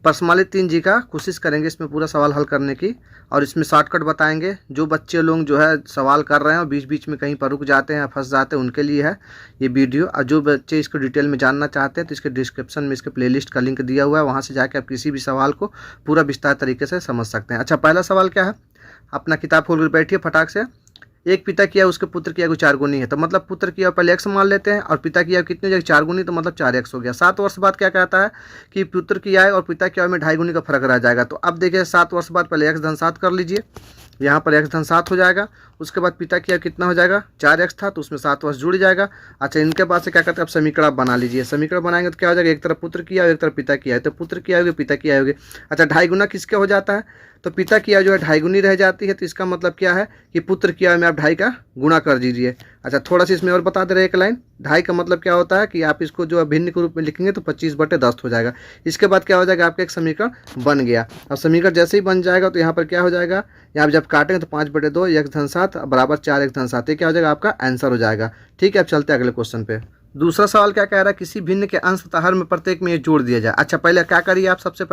Personally 3G का कोशिश करेंगे इसमें पूरा सवाल हल करने की, और इसमें शॉर्टकट बताएंगे। जो बच्चे लोग जो है सवाल कर रहे हैं और बीच बीच में कहीं पर रुक जाते हैं, फंस जाते हैं, उनके लिए है ये वीडियो। और जो बच्चे इसको डिटेल में जानना चाहते हैं तो इसके डिस्क्रिप्शन में इसके प्लेलिस्ट का लिंक दिया हुआ है, वहाँ से जाके आप किसी भी सवाल को पूरा विस्तार तरीके से समझ सकते हैं। अच्छा, पहला सवाल क्या है, अपना किताब खोल कर बैठिए फटाक से। एक पिता की आयु उसके पुत्र की आयु 4 गुनी है, तो मतलब पुत्र की आयु पहले x मान लेते हैं और पिता की आयु कितनी हो जाएगी 4 गुनी, तो मतलब 4x हो गया। 7 वर्ष बाद क्या कहता है कि पुत्र की आयु और पिता की आयु में 2.5 गुनी का फर्क रह जाएगा। तो अब देखिए 7 वर्ष बाद पहले x धन 7 कर लीजिए, यहाँ पर x धन 7 हो जाएगा। उसके बाद पिता की आयु कितना हो जाएगा 4x था, तो उसमें 7 वर्ष जुड़ जाएगा। अच्छा, इनके पास से क्या करते हैं, अब समीकरण आप बना लीजिए। समीकरण बनाएंगे तो क्या हो जाएगा, एक तरफ पुत्र की आयु एक तरफ पिता की आयु, तो पुत्र की आयु पिता की आयु होगी। अच्छा, 2.5 गुना किसके हो जाता है, तो पिता की आयु जो है 2.5 गुनी रह जाती है, तो इसका मतलब क्या है कि पुत्र की आयु में आप 2.5 का गुणा कर दीजिए। अच्छा, थोड़ा सा इसमें और बता दे रहे एक लाइन, 2.5 का मतलब क्या होता है कि आप इसको जो है भिन्न के रूप में लिखेंगे तो 25/10 हो जाएगा। इसके बाद क्या हो जाएगा, आपका एक समीकरण बन गया। अब समीकरण जैसे ही बन जाएगा तो यहाँ पर क्या हो जाएगा, यहाँ पर जब काटेंगे तो 5/2 x धन 7 बराबर 4x धन 7, ये क्या हो जाएगा आपका आंसर हो जाएगा। ठीक है, अब चलते हैं अगले क्वेश्चन पे। दूसरा सवाल क्या कह रहा है, किसी भिन्न के अंश तथा हर में प्रत्येक में ये जोड़ दिया जाए। अच्छा, पहले क्या करिए आप, सबसे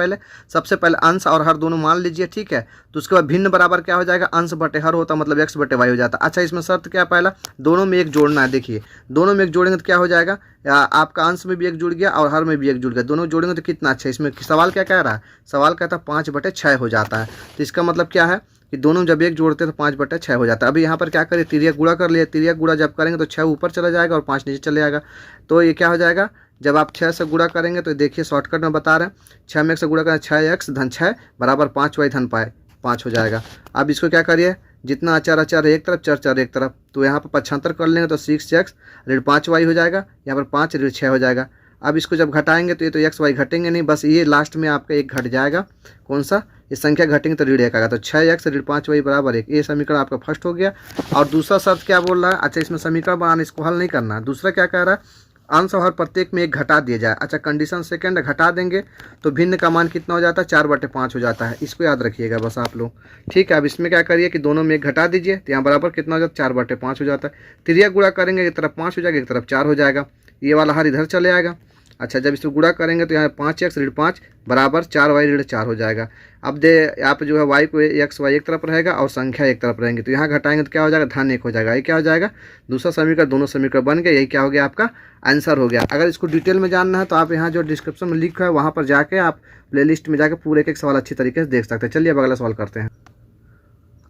पहले अंश और हर दोनों मान लीजिए, ठीक है। तो उसके बाद भिन्न बराबर क्या हो जाएगा, अंश बटे हर होता मतलब x/y हो जाता। अच्छा, इसमें शर्त क्या, पहला दोनों में एक जोड़ना है। देखिए दोनों में एक जोड़ेंगे तो क्या हो जाएगा, आपका अंश में भी एक जुड़ गया और हर में भी एक जुड़ गया, दोनों जोड़ेंगे तो कितना अच्छा। इसमें सवाल क्या कह रहा है, सवाल कहता है 5/6 हो जाता है। तो इसका मतलब क्या है कि दोनों जब एक जोड़ते हैं तो 5/6 हो जाता है। अभी यहाँ पर क्या करिए, तिर्यक गुणा कर लिए, तिर्यक गुणा जब करेंगे तो 6 ऊपर चला जाएगा और 5 नीचे चले जाएगा। तो ये क्या हो जाएगा, जब आप 6 से गुणा करेंगे तो देखिए शॉर्टकट में बता रहे हैं, 6 में 1 से गुणा करें 6x धन 6 बराबर 5y धन 5 हो जाएगा। अब इसको क्या करिए, जितना अचार अचार एक तरफ चर चर एक तरफ, तो यहाँ पर 75 कर लेंगे तो 6x ऋण 5y हो जाएगा, यहाँ पर 5 ऋण 6 हो जाएगा। अब इसको जब घटाएंगे तो ये तो x y घटेंगे नहीं, बस ये लास्ट में आपका एक घट जाएगा। कौन सा, ये संख्या घटेंगे तो ऋण 1 आएगा, तो 6x ऋण 5y बराबर 1। ये समीकरण आपका फर्स्ट हो गया। और दूसरा शर्त क्या बोल रहा है, अच्छा इसमें समीकरण बनाना, इसको हल नहीं करना। दूसरा क्या कह रहा है, अंश और हर प्रत्येक में एक घटा दिया जाए। अच्छा, कंडीशन सेकंड, घटा देंगे तो भिन्न का मान कितना हो जाता है 4/5 हो जाता है। इसको याद रखिएगा बस आप लोग, ठीक है। अब इसमें क्या करिए कि दोनों में एक घटा दीजिए, तो यहाँ बराबर कितना हो जाता है 4/5 हो जाता है। तिर्यक गुणा करेंगे एक तरफ 5 हो जाएगा एक तरफ 4 हो जाएगा, ये वाला हर इधर चले आएगा। अच्छा, जब इसको गुणा करेंगे तो यहाँ 5x ऋण 5 बराबर 4y ऋण 4 हो जाएगा। अब आप जो है y को x y एक तरफ रहेगा और संख्या एक तरफ रहेंगे, तो यहाँ घटाएंगे तो क्या हो जाएगा, धन 1 हो जाएगा। ये क्या हो जाएगा, दूसरा समीकरण, दोनों समीकरण बन गए, यही क्या हो गया आपका आंसर हो गया। अगर इसको डिटेल में जानना है तो आप यहाँ जो डिस्क्रिप्शन में लिखा है वहाँ पर जाके आप प्लेलिस्ट में जाके पूरे एक सवाल अच्छी तरीके से देख सकते हैं। चलिए अब अगला सवाल करते हैं।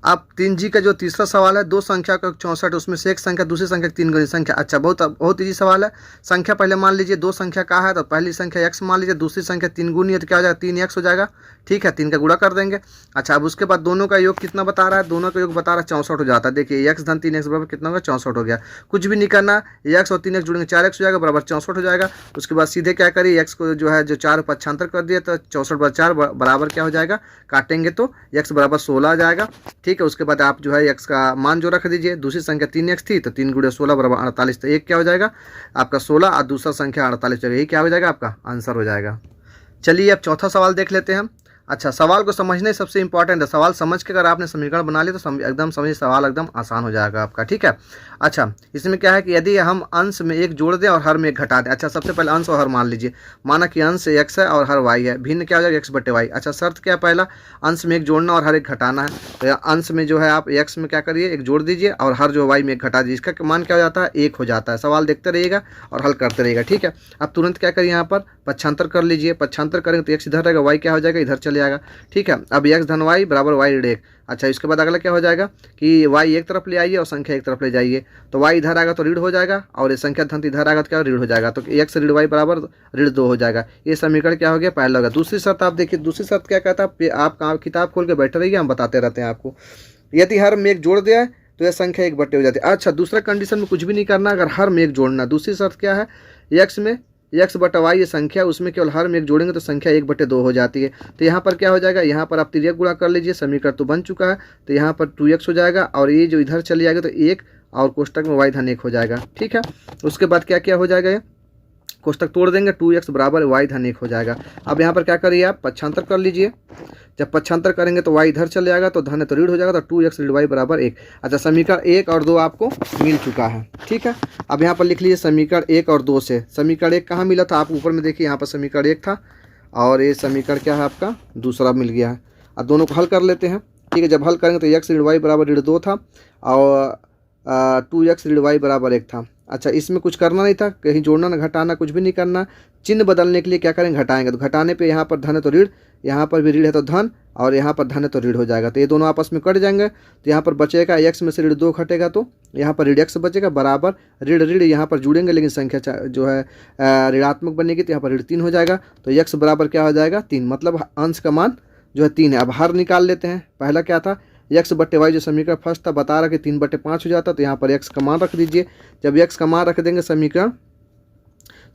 अब 3G का जो तीसरा सवाल है, दो संख्या का 64, उसमें से एक संख्या दूसरी संख्या 3 गुनी संख्या। अच्छा, बहुत इजी सवाल है। संख्या पहले मान लीजिए, दो संख्या का है तो पहली संख्या x मान लीजिए, दूसरी संख्या 3 गुनी है तो क्या हो जाएगा 3x हो जाएगा, ठीक है। 3 का गुणा कर देंगे। अच्छा, अब उसके बाद दोनों का योग कितना बता रहा है, दोनों का योग बता रहा है 64 हो जाता है। देखिए x धन 3x बराबर कितना होगा 64 हो गया। कुछ भी नहीं करना, x और 3x जुड़ेंगे 4x हो जाएगा बराबर 64 हो जाएगा। उसके बाद सीधे क्या करिए, x को जो है जो 4 पक्षांतर कर दिया तो 64/4 बराबर क्या हो जाएगा, काटेंगे तो x बराबर 16 आ जाएगा, ठीक है। उसके बाद आप जो है x का मान जो रख दीजिए, दूसरी संख्या 3x थी तो 3 × 16 बराबर 48, तो एक क्या हो जाएगा आपका 16 और दूसरा संख्या 48 हो जाएगा। ये क्या हो जाएगा आपका आंसर हो जाएगा। चलिए अब चौथा सवाल देख लेते हैं। अच्छा, सवाल को समझने सबसे इंपॉर्टेंट है, सवाल समझ के अगर आपने समीकरण बना लिया तो एकदम समझिए सवाल एकदम आसान हो जाएगा आपका, ठीक है। अच्छा, इसमें क्या है कि यदि हम अंश में एक जोड़ दें और हर में एक घटा दें। अच्छा, सबसे पहले अंश और हर मान लीजिए, माना कि अंश x है और हर y है, भिन्न क्या हो जाएगा x/y। अच्छा, शर्त क्या है, पहला अंश में एक जोड़ना और हर एक घटाना है। तो अंश में जो है आप x में क्या करिए एक जोड़ दीजिए और हर जो y में एक घटा दीजिए, इसका मान क्या हो जाता है 1 हो जाता है। सवाल देखते रहिएगा और हल करते रहिएगा, ठीक है। अब तुरंत क्या करिए, यहाँ पर पक्षांतर कर लीजिए, पक्षांतर करेंगे तो x इधर रहेगा, y क्या हो जाएगा इधर चले जाएगा, ठीक है। अब x धन y बराबर y ऋण 1। अच्छा, इसके बाद अगला क्या हो जाएगा कि y एक तरफ ले आइए और संख्या एक तरफ ले जाइए, तो y इधर आएगा तो ऋण हो जाएगा और ये संख्या धन इधर आएगा तो क्या ऋण हो जाएगा, तो x ऋण y बराबर ऋण 2 हो जाएगा। ये समीकरण क्या हो गया, पहला होगा। दूसरी शर्त आप देखिए, दूसरी शर्त क्या कहता है, आप किताब खोल के बैठे रहिए, हम बताते रहते हैं आपको। यदि हर में एक जोड़ दिया है तो यह संख्या 1/2 हो जाती है। अच्छा, दूसरा कंडीशन में कुछ भी नहीं करना, अगर हर में एक जोड़ना। दूसरी शर्त क्या है, x में x/y ये संख्या, उसमें केवल हर में एक जोड़ेंगे तो संख्या 1/2 हो जाती है। तो यहाँ पर क्या हो जाएगा, यहाँ पर आप तिर्यक गुणा कर लीजिए, समीकरण तो बन चुका है, तो यहाँ पर 2x हो जाएगा और ये जो इधर चली जाएगा तो 1 और कोष्टक में y धन 1 हो जाएगा, ठीक है। उसके बाद क्या क्या हो जाएगा, ये कोष्टक तोड़ देंगे, 2x बराबर y धन 1 हो जाएगा। अब यहाँ पर क्या करिए, आप पक्षांतर कर लीजिए। जब पक्षांतर करेंगे तो y इधर चले जाएगा तो धन है तो ऋण हो जाएगा, तो 2x ऋण y बराबर 1। अच्छा, समीकरण 1 और 2 आपको मिल चुका है, ठीक है। अब यहाँ पर लिख लीजिए समीकरण 1 और 2 से। समीकरण 1 कहाँ मिला था, आप ऊपर में देखिए, यहाँ पर समीकरण 1 था और ये समीकरण क्या है आपका दूसरा मिल गया है। अब दोनों को हल कर लेते हैं। ठीक है, जब हल करेंगे तो एक्स ऋण वाई बराबर ऋण 2 था और 2x ऋण वाई बराबर 1 था। अच्छा, इसमें कुछ करना नहीं था, कहीं जोड़ना ना घटाना, कुछ भी नहीं करना। चिन्ह बदलने के लिए क्या करेंगे, घटाएंगे। तो घटाने पे यहाँ पर धन है तो ऋण, यहाँ पर भी ऋण है तो धन, और यहाँ पर धन है तो ऋण हो जाएगा। तो ये दोनों आपस में कट जाएंगे। तो यहाँ पर बचेगा x में से ऋण 2 घटेगा तो यहाँ पर ऋण x बचेगा बराबर ऋण ऋण यहाँ पर जुड़ेंगे, लेकिन संख्या जो है ऋणात्मक बनेगी तो यहाँ पर ऋण 3 हो जाएगा। तो x बराबर क्या हो जाएगा 3, मतलब अंश का मान जो है 3 है। अब हर निकाल लेते हैं। पहला क्या था, x बट्टे वाई जो समीकरण फर्स्ट था बता रहा कि 3/5 हो जाता। तो यहाँ पर x का मान रख दीजिए। जब x का मान रख देंगे समीकरण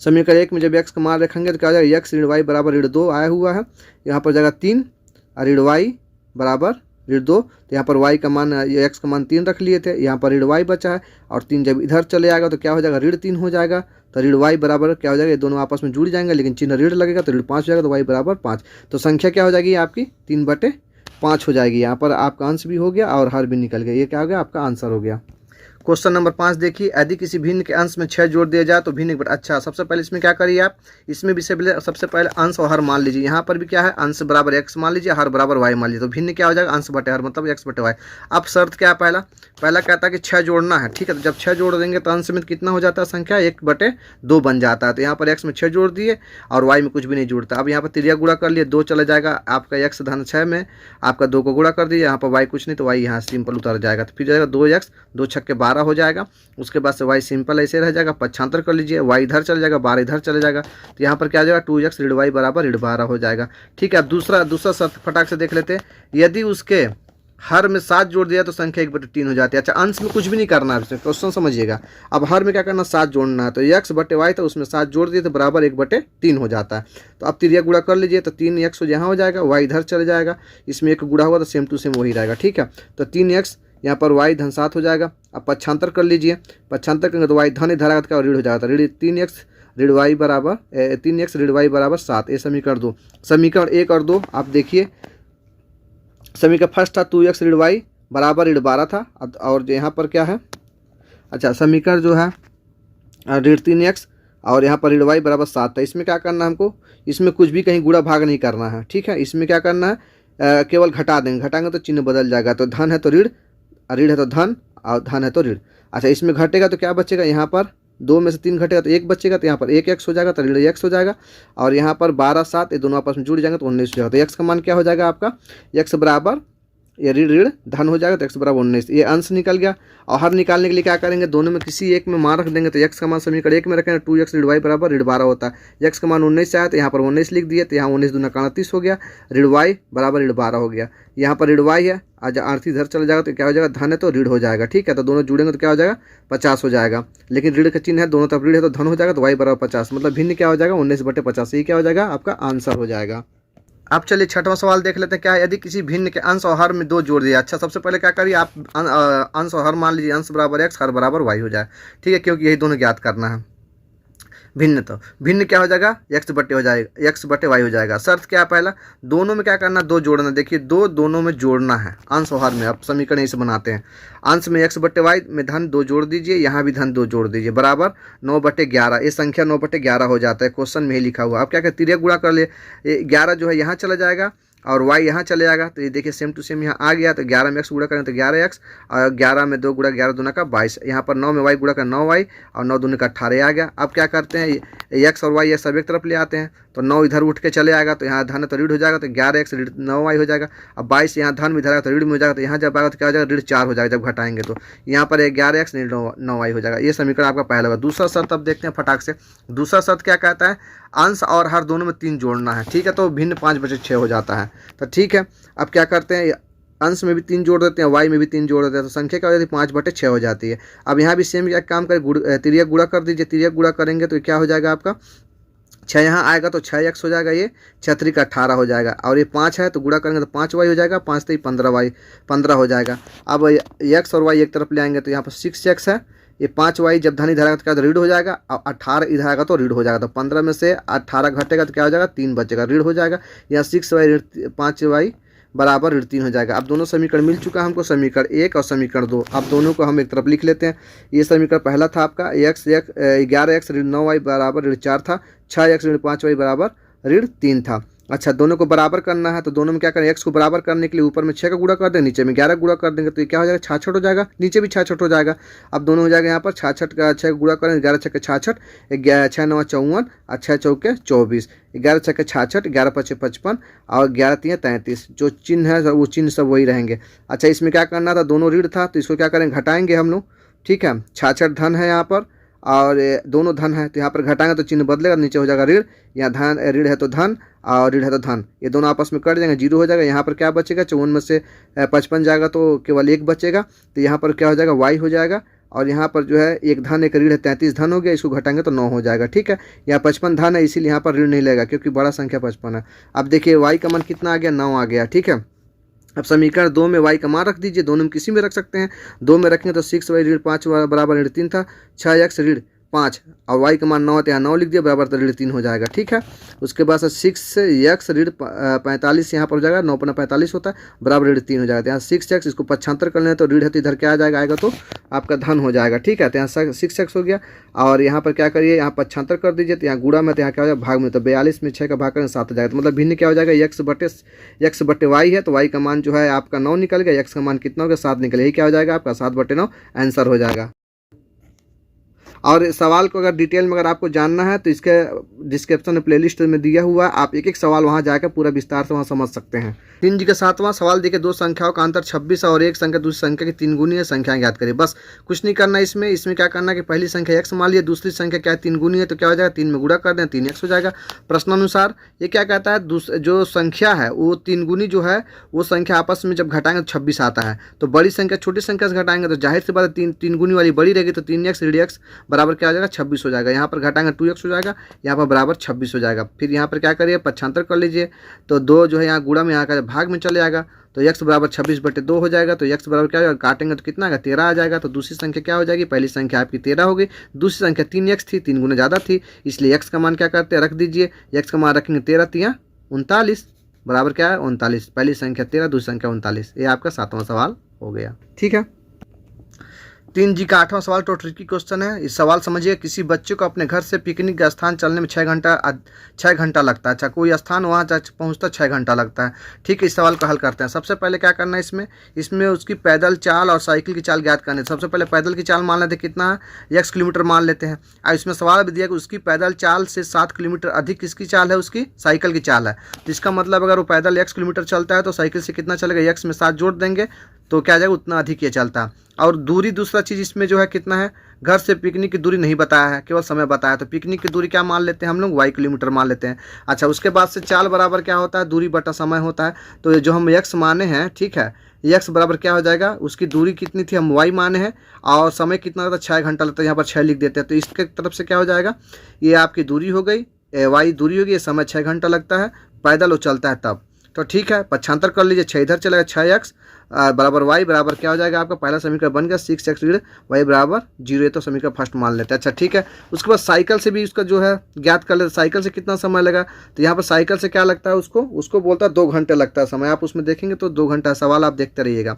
1 में जब x का मान रखेंगे तो क्या हो जाएगा, x ऋण वाई बराबर ऋण 2 आया हुआ है, यहाँ पर जाएगा 3 और ऋण वाई बराबर ऋण 2। तो यहाँ पर y का मान x का मान 3 रख लिए थे, यहाँ पर ऋण y बचा है और 3 जब इधर चले आएगा तो क्या हो जाएगा, ऋण 3 हो जाएगा। तो ऋण y बराबर क्या हो जाएगा, ये दोनों आपस में जुड़ जाएंगे, लेकिन चिन्ह ऋण लगेगा तो ऋण 5 हो जाएगा। तो y बराबर 5। तो संख्या क्या हो जाएगी आपकी 3/5 हो जाएगी। यहाँ पर आपका अंश भी हो गया और हर भी निकल गया। ये क्या हो गया, आपका आंसर हो गया। क्वेश्चन नंबर 5 देखिए, यदि किसी भिन्न के अंश में 6 जोड़ दिया जाए तो भिन्न। अच्छा, सबसे पहले इसमें क्या करिए आप, इसमें भी सबसे पहले अंश और हर मान लीजिए। यहाँ पर भी क्या है, अंश बराबर x मान लीजिए, हर बराबर y मान लीजिए। तो भिन्न क्या हो जाएगा, अंश बटे हर, मतलब x बटे y। अब शर्त क्या है, पहला कहता है कि 6 जोड़ना है। ठीक है, तो जब 6 जोड़ देंगे तो अंश में कितना हो जाता है, संख्या 1/2 बन जाता है। तो यहाँ पर x में 6 जोड़ दिए और y में कुछ भी नहीं जुड़ता। अब यहाँ पर तिरिया गुणा कर लिए, 2 चला जाएगा आपका x धन 6 में, आपका 2 को गुणा कर दीजिए, यहाँ पर y कुछ नहीं तो y यहाँ सिंपल उतर जाएगा। तो फिर जाएगा 2x 2 छक्के 12 हो जाएगा। उसके बाद से y सिंपल ऐसे रह जाएगा, पक्षांतर कर लीजिए, y इधर चले जाएगा, 12 इधर चले जाएगा। तो यहाँ पर क्या आ जाएगा, 2x ऋण y बराबर ऋण 12 हो जाएगा। ठीक है, अब दूसरा शर्त फटाक से देख लेते हैं। यदि उसके हर में 7 जोड़ दिया तो संख्या 1/3 हो जाती है। अच्छा, अंश में कुछ भी नहीं करना है, क्वेश्चन समझिएगा। अब हर में क्या करना, 7 जोड़ना है। तो x बटे वाई था, उसमें 7 जोड़ दिए तो बराबर 1/3 हो जाता है। तो अब तिरिया गुणा कर लीजिए, तो 3x यहाँ हो जाएगा, y इधर चले जाएगा, इसमें 1 गुणा हुआ तो सेम टू सेम वही रहेगा। ठीक है, तो 3x यहाँ पर y धन 7 हो जाएगा। अब पक्षांतर कर लीजिए, पक्षांतर करेंगे तो y धन इधर आएगा तो क्या ऋण हो जाएगा, ऋण 3x ऋण y बराबर 3x ऋण y बराबर 7। ये समीकरण 2। समीकरण 1 और 2 आप देखिए। समीकरण फर्स्ट था 2x ऋण y बराबर ऋण 12 था, और यहाँ पर क्या है, अच्छा समीकरण जो है ऋण 3x और यहाँ पर ऋण y बराबर 7 था। इसमें क्या करना है हमको, इसमें कुछ भी कहीं गुणा भाग नहीं करना है। ठीक है, इसमें क्या करना है, केवल घटा देंगे, घटाएंगे तो चिन्ह बदल जाएगा। तो धन है तो ऋण, ऋण है तो धन, और धन है तो ऋण। अच्छा, इसमें घटेगा तो क्या बचेगा, यहाँ पर 2 में से 3 घटेगा तो 1 बचेगा, तो यहाँ पर 1x हो जाएगा तो ऋण x हो जाएगा। और यहाँ पर 12 7 ये दोनों आपस में जुड़ जाएंगे तो 19 हो जाएगा। तो x का मान क्या हो जाएगा आपका, x बराबर ये ऋण ऋण धन हो जाएगा तो x बराबर 19। ये अंश निकल गया। और हर निकालने के लिए क्या करेंगे, दोनों में किसी एक में मान रख देंगे। तो x का मान समीकरण 1 में रखेंगे, 2x ऋण y बराबर ऋण 12 होता है। x का मान 19 से आया तो यहाँ पर 19 लिख दिए, तो यहाँ 19 दूना 31 हो गया, ऋण y बराबर ऋण 12 हो गया। यहाँ पर ऋण y है, आज आरती इधर चल जाएगा तो क्या हो जाएगा, धन है तो ऋण हो जाएगा। ठीक है, तो दोनों जुड़ेंगे तो क्या हो जाएगा 50 हो जाएगा, लेकिन ऋण का चिन्ह है, दोनों तरफ ऋण है तो धन हो जाएगा, तो y बराबर 50, मतलब भिन्न क्या हो जाएगा 19/50। ये क्या हो जाएगा, आपका आंसर हो जाएगा। अब चलिए 6वां सवाल देख लेते हैं। क्या है, यदि किसी भिन्न के अंश और हर में 2 जोड़ दिया। अच्छा, सबसे पहले क्या करिए आप, अंश और हर मान लीजिए, अंश बराबर x हर बराबर y हो जाए। ठीक है, क्योंकि यही दोनों ज्ञात करना है। भिन्न, तो भिन्न क्या हो जाएगा, x बटे y हो जाएगा। शर्त क्या है, पहला दोनों में क्या करना, 2 जोड़ना। देखिए 2 दोनों में जोड़ना है, अंश और हर में। अब समीकरण इसे बनाते हैं। अंश में x बटे y में धन 2 जोड़ दीजिए, यहाँ भी धन 2 जोड़ दीजिए, बराबर 9/11। ये संख्या 9/11 हो जाता है, क्वेश्चन में ही लिखा हुआ। अब क्या कहते, तिरिया गुणा कर ले, 11 जो है यहाँ चला जाएगा और y यहाँ चले जाएगा। तो ये देखिए सेम टू सेम यहाँ आ गया। तो 11 में x गुणा करें तो 11x, और 11 में 2 गुणा 11 दूना का 22। यहाँ पर 9 में y गुणा का 9y और 9 दूने का 18 आ गया। अब क्या करते हैं, x और y सब एक तरफ ले आते हैं, तो 9 इधर उठ के चले आएगा, तो यहाँ धन तो ऋण हो जाएगा, तो 11x ऋण 9y हो जाएगा। अब 22 यहाँ धन में इधर आएगा तो ऋण में हो जाएगा, तो यहाँ जब आएगा तो क्या हो जाएगा, ऋण 4 हो जाएगा जब घटाएंगे। तो यहाँ पर 11x ऋण 9y हो जाएगा। ये समीकरण आपका पहला होगा। दूसरा शर्त अब देखते हैं फटाक से। दूसरा शर्त क्या कहता है, अंश और हर दोनों में 3 जोड़ना है। ठीक है, तो भिन्न 5/6 हो जाता है। तो ठीक है, अब क्या करते हैं, अंश में भी 3 जोड़ देते हैं, y में भी 3 जोड़ देते हैं, तो संख्या क्या हो जाती है, 5/6 हो जाती है। अब यहाँ भी सेम एक काम करें, तिरिया गुणा कर दीजिए। तिरिया गुणा करेंगे तो क्या हो जाएगा आपका, 6 यहाँ आएगा तो 6x हो जाएगा, ये 6 का 18 हो जाएगा, और ये 5 है तो गुणा करेंगे तो 5y हो जाएगा, 5 तो 15 हो जाएगा। अब x और y एक तरफ ले आएंगे तो यहाँ पर 6x है, ये 5y जब धन इधर आएगा तो क्या ऋण हो जाएगा, और 18 इधर आएगा तो ऋण हो जाएगा। तो 15 में से 18 घटेगा तो क्या हो जाएगा, 3 बचेगा, ऋण हो जाएगा। यहाँ 6y 5y बराबर ऋण 3 हो जाएगा। अब दोनों समीकरण मिल चुका है हमको, समीकरण 1 और समीकरण 2। अब दोनों को हम एक तरफ लिख लेते हैं। ये समीकरण पहला था आपका, 11x ऋण 9y बराबर ऋण 4 था, 6x ऋण 5y बराबर ऋण 3 था। अच्छा, दोनों को बराबर करना है तो दोनों में क्या करें, x को बराबर करने के लिए ऊपर में 6 का गुणा कर दें, नीचे में 11 गुणा कर देंगे तो ये क्या हो जाएगा, 66 हो जाएगा, नीचे भी 66 हो जाएगा। अब दोनों हो जाएगा यहाँ पर 66 का 6 गुणा करें, 11 छक्के 66, 6 9 54 और 6 चौके 24, 11 छक्के 66, 11 पचे 55 और 11 3 33। जो चिन्ह है वो चिन्ह सब वही रहेंगे। अच्छा, इसमें क्या करना था, दोनों ऋण था तो इसको क्या करें, घटाएंगे हम लोग। ठीक है, 66 धन है यहाँ पर और दोनों धन है तो यहाँ पर घटाएंगे तो चिन्ह बदलेगा, नीचे हो जाएगा ऋण, यहाँ धन, ऋण है तो धन और ऋण है तो धन, ये दोनों आपस में कट जाएंगे, 0 हो जाएगा। यहाँ पर क्या बचेगा, 54 में से 55 जाएगा तो केवल 1 बचेगा, तो यहाँ पर क्या हो जाएगा, y हो जाएगा। और यहाँ पर जो है एक धन एक ऋण है, 33 धन हो गया, इसको घटाएंगे तो 9 हो जाएगा। ठीक है, यहाँ 55 धन है इसीलिए यहाँ पर ऋण नहीं लेगा क्योंकि बड़ा संख्या 55 है। अब देखिए y का मान कितना आ गया, 9 आ गया। ठीक है, अब समीकरण 2 में y का मान रख दीजिए, दोनों में किसी में रख सकते हैं। 2 में रखेंगे तो 6y ऋण 5 बराबर ऋण 3 था, 6x ऋण 5 और y का मान 9 है तो यहाँ 9 लिख दिया, बराबर तो ऋण 3 हो जाएगा। ठीक है, उसके बाद 6x ऋण 45 यहाँ पर हो जाएगा, 9 × 45 होता है, बराबर ऋण 3 हो जाएगा। तो यहाँ 6x इसको 75 कर लें तो ऋण है तो इधर क्या आ जाएगा, आएगा तो आपका धन हो जाएगा। ठीक है, तो यहाँ 6x हो गया और यहाँ पर क्या करिए, यहाँ 75 कर दीजिए तो यहाँ गुणा में तो यहाँ क्या हो जाएगा, भाग में, तो 42 में 6 का भाग करें 7 हो जाएगा। तो मतलब भिन्न क्या हो जाएगा, x बटे y है तो y का मान जो है आपका 9 निकल गया, x का मान कितना हो गया, 7 निकल गया। यही क्या हो जाएगा आपका 7/9 आंसर हो जाएगा। और सवाल को अगर डिटेल में अगर आपको जानना है तो इसके डिस्क्रिप्शन में प्लेलिस्ट में दिया हुआ है, आप एक एक सवाल वहां जाकर पूरा विस्तार से वहां समझ सकते हैं। 3 जी का 7वां सवाल देखिए, दो संख्याओं का अंतर 26 और एक संख्या दूसरी संख्या की 3 गुनी है, संख्याएं ज्ञात करिए। बस कुछ नहीं करना इसमें क्या करना है कि पहली संख्या x मान लिया, दूसरी संख्या क्या है 3 गुनी है तो क्या हो जाएगा, 3 में गुणा कर दें 3x हो जाएगा। प्रश्नानुसार ये क्या कहता है, जो संख्या है वो 3 गुनी जो है वो संख्या आपस में जब घटाएंगे तो 26 आता है, तो बड़ी संख्या छोटी संख्या से घटाएंगे तो जाहिर सी बात है 3 गुनी वाली बड़ी रहेगी, तो 3x ऋण x बराबर क्या हो जाएगा, 26 हो जाएगा। यहाँ पर घटाएंगे 2x हो जाएगा, यहाँ पर बराबर 26 हो जाएगा। फिर यहाँ पर क्या करिए 75 कर लीजिए, तो 2 जो है यहाँ गुणा में यहाँ का भाग में चले जाएगा, तो x बराबर 26/2 हो जाएगा। तो x बराबर क्या हो जाएगा, काटेंगे तो कितना आएगा, 13 आ जाएगा। तो दूसरी संख्या क्या हो जाएगी, पहली संख्या आपकी 13 हो गई, दूसरी संख्या 3x थी, 3 गुना ज़्यादा थी, इसलिए x का मान क्या करते हैं, रख दीजिए। x का मान रखेंगे 13 3 39 बराबर क्या है 39, पहली संख्या 13 दूसरी संख्या 39। ये आपका 7वां सवाल हो गया। ठीक है, 3 जी का 8वां सवाल तो ट्रिकी क्वेश्चन है। इस सवाल समझिए, किसी बच्चे को अपने घर से पिकनिक का स्थान चलने में 6 घंटा लगता है। अच्छा, कोई स्थान वहाँ पहुँचता 6 घंटा लगता है। ठीक है, इस सवाल को हल करते हैं। सबसे पहले क्या करना है, इसमें उसकी पैदल चाल और साइकिल की चाल ज्ञात करनी है। सबसे पहले पैदल की चाल मान लेते हैं, कितना है, x किलोमीटर मान लेते हैं। और इसमें सवाल भी दिया कि उसकी पैदल चाल से 7 किलोमीटर अधिक किसकी चाल है, उसकी साइकिल की चाल है। तो इसका मतलब अगर वो पैदल x किलोमीटर चलता है तो साइकिल से कितना चलेगा, x में 7 जोड़ देंगे तो क्या जाएगा, उतना अधिक ये चलता है। और दूरी दूसरा चीज़ इसमें जो है कितना है, घर से पिकनिक की दूरी नहीं बताया है, केवल समय बताया, तो पिकनिक की दूरी क्या मान लेते हैं हम लोग, y किलोमीटर मान लेते हैं। अच्छा, उसके बाद से चाल बराबर क्या होता है, दूरी बटा समय होता है। तो जो हम x माने हैं, ठीक है, x बराबर क्या हो जाएगा, उसकी दूरी कितनी थी हम y माने हैं और समय कितना लगता है 6 घंटा लगता है, यहाँ पर 6 लिख देते हैं। तो इसके तरफ से क्या हो जाएगा, ये आपकी दूरी हो गई, y दूरी होगी, समय 6 घंटा लगता है, पैदल वो चलता है तब। तो ठीक है, 75 कर लीजिए, 6 इधर चलेगा, 6x बराबर y बराबर क्या हो जाएगा, आपका पहला समीकरण बन गया 6x ऋण y बराबर 0। ये तो समीकरण फर्स्ट मान लेते हैं। अच्छा ठीक है, उसके बाद साइकिल से भी उसका जो है ज्ञात कर लेते, साइकिल से कितना समय लगा। तो यहाँ पर साइकिल से क्या लगता है, उसको बोलता है 2 घंटे लगता है समय। आप उसमें देखेंगे तो 2 घंटा सवाल आप देखते रहिएगा।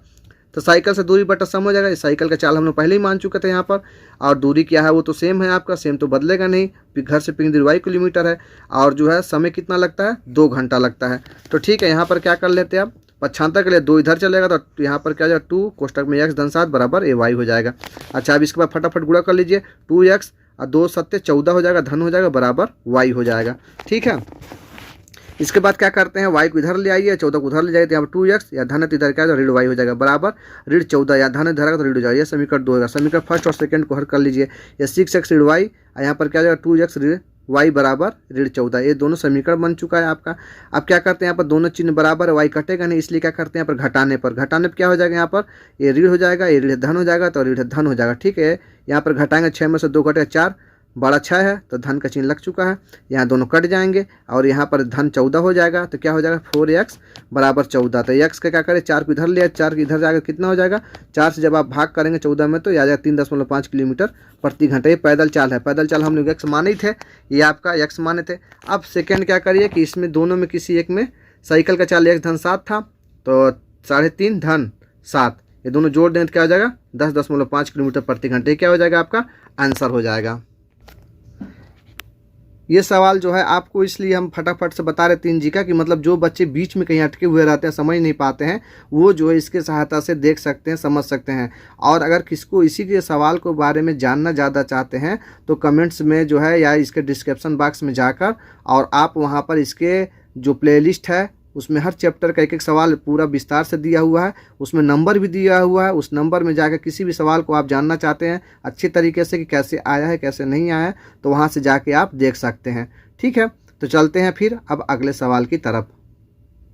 तो साइकिल से दूरी बटा समय हो जाएगा। इस साइकिल का चाल हम लोग पहले ही मान चुके थे यहाँ पर, और दूरी क्या है वो तो सेम है आपका, सेम तो बदलेगा नहीं। घर से पिकनिक दूरी 2 किलोमीटर है और जो है समय कितना लगता है, 2 घंटा लगता है। तो ठीक है, यहाँ पर क्या कर लेते हैं आप, 75 के लिए 2 इधर चलेगा तो यहाँ पर क्या हो जाएगा 2 कोष्टक में x धन 7 बराबर ay हो जाएगा। अच्छा, अब इसके बाद फटाफट गुणा कर लीजिए, 2x और 2 7 14 हो जाएगा, धन हो जाएगा बराबर y हो जाएगा। ठीक है, इसके बाद क्या करते हैं, y को इधर ले आइए, 14 को उधर ले जाइए, तो यहाँ पर 2x या धन इधर क्या है ऋण y हो जाएगा बराबर ऋण 14 या धन इधर तो ऋण हो जाएगा। ये समीकरण 2 होगा। समीकरण फर्स्ट और सेकंड को हल कर लीजिए। ये 6x ऋण y, यहाँ पर क्या हो जाएगा 2x ऋण y बराबर ऋण 14। ये दोनों समीकरण बन चुका है आपका। अब क्या करते हैं, यहाँ पर दोनों चिन्ह बराबर है, y कटेगा नहीं, इसलिए क्या करते हैं यहाँ पर घटाने पर क्या हो जाएगा, यहाँ पर ये ऋण हो जाएगा, ये ऋण धन हो जाएगा, तो ऋण धन हो जाएगा। ठीक है, यहाँ पर घटाएंगे 6 में से 2 घटेगा 4, बड़ा 6 है तो धन का चिन्ह लग चुका है, यहाँ दोनों कट जाएंगे और यहाँ पर धन 14 हो जाएगा। तो क्या हो जाएगा 4x बराबर 14। तो x का क्या करें, 4 को इधर ले, 4 को इधर जाएगा कितना हो जाएगा, 4 से जब आप भाग करेंगे 14 में तो ये आ जाएगा 3.5 किलोमीटर प्रति घंटा। ये पैदल चाल है, पैदल चाल हम लोग x माने ही थे, ये आपका x माने थे। अब सेकेंड क्या करिए कि इसमें दोनों में किसी एक में साइकिल का चाल x धन 7 था, तो 3.5 धन 7 ये दोनों जोड़ दें तो क्या हो जाएगा 10.5 किलोमीटर प्रति घंटे। क्या हो जाएगा आपका आंसर हो जाएगा। ये सवाल जो है आपको इसलिए हम फटाफट से बता रहे 3 जी का कि मतलब जो बच्चे बीच में कहीं अटके हुए रहते हैं, समझ नहीं पाते हैं, वो जो है इसके सहायता से देख सकते हैं, समझ सकते हैं। और अगर किसको इसी के सवाल को बारे में जानना ज़्यादा चाहते हैं तो कमेंट्स में जो है या इसके डिस्क्रिप्शन बॉक्स में जाकर और आप वहाँ पर इसके जो प्लेलिस्ट है उसमें हर चैप्टर का एक एक सवाल पूरा विस्तार से दिया हुआ है, उसमें नंबर भी दिया हुआ है। उस नंबर में जाकर किसी भी सवाल को आप जानना चाहते हैं अच्छी तरीके से कि कैसे आया है कैसे नहीं आया है, तो वहाँ से जाके आप देख सकते हैं। ठीक है, तो चलते हैं फिर अब अगले सवाल की तरफ।